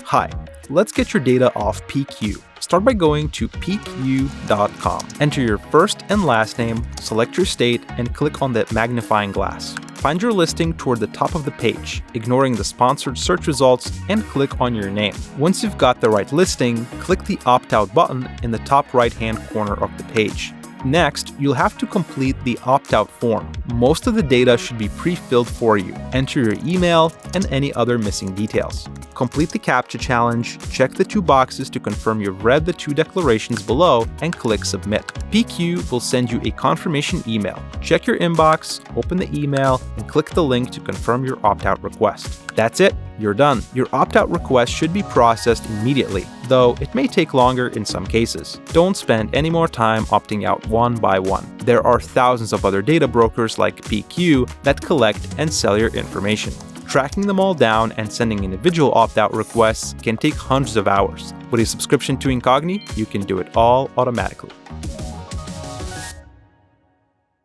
Hi, let's get your data off PeekYou. Start by going to PeekYou.com. Enter your first and last name, select your state, and click on the magnifying glass. Find your listing toward the top of the page, ignoring the sponsored search results, and click on your name. Once you've got the right listing, click the opt-out button in the top right-hand corner of the page. Next, you'll have to complete the opt-out form. Most of the data should be pre-filled for you. Enter your email and any other missing details. Complete the CAPTCHA challenge, check the 2 boxes to confirm you've read the 2 declarations below, and click Submit. PeekYou will send you a confirmation email. Check your inbox, open the email, and click the link to confirm your opt-out request. That's it, you're done. Your opt-out request should be processed immediately, though it may take longer in some cases. Don't spend any more time opting out one by one. There are thousands of other data brokers like PeekYou that collect and sell your information. Tracking them all down and sending individual opt-out requests can take hundreds of hours. With a subscription to Incogni, you can do it all automatically.